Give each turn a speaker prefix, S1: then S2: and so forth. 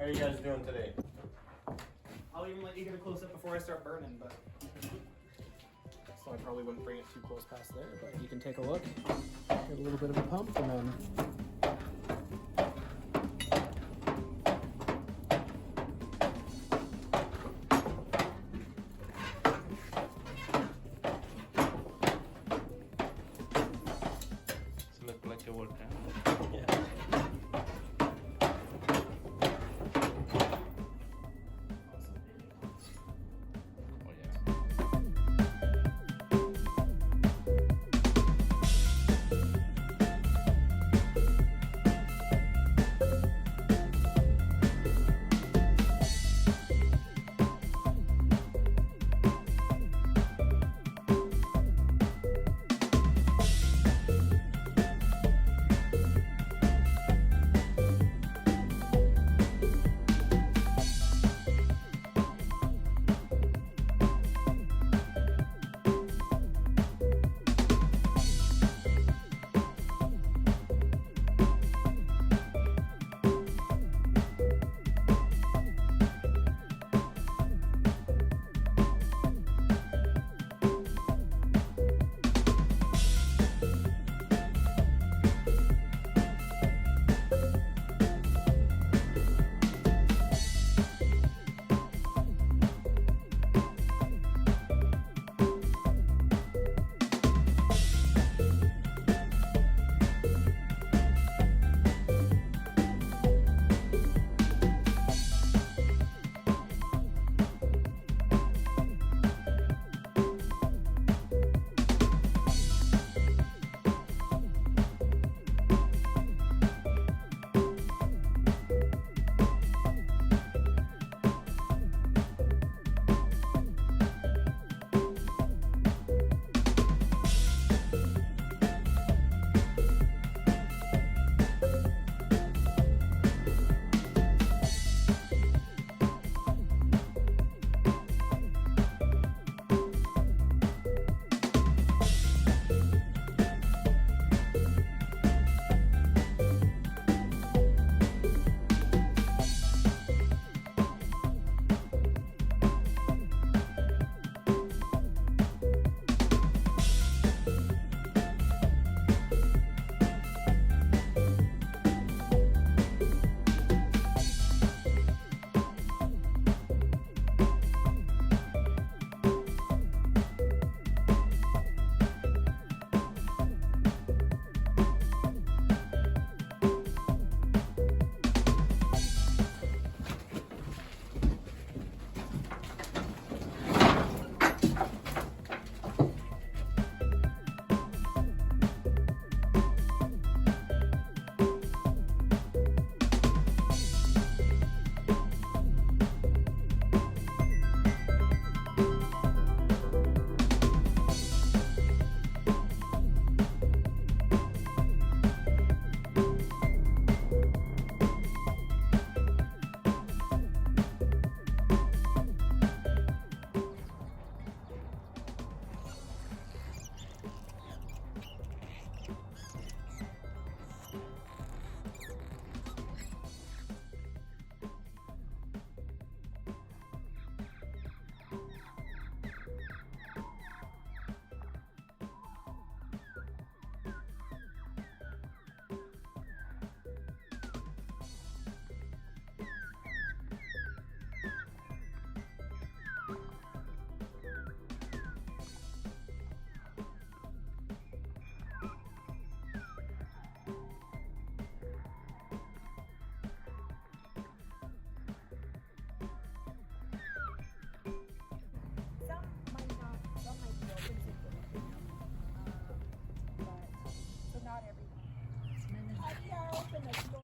S1: How are you guys doing today?
S2: I'll even let you get a close up before I start burning, but so I probably wouldn't bring it too close past there, but you can take a look. Get a little bit of a pump and then
S1: Does it look like a volcano?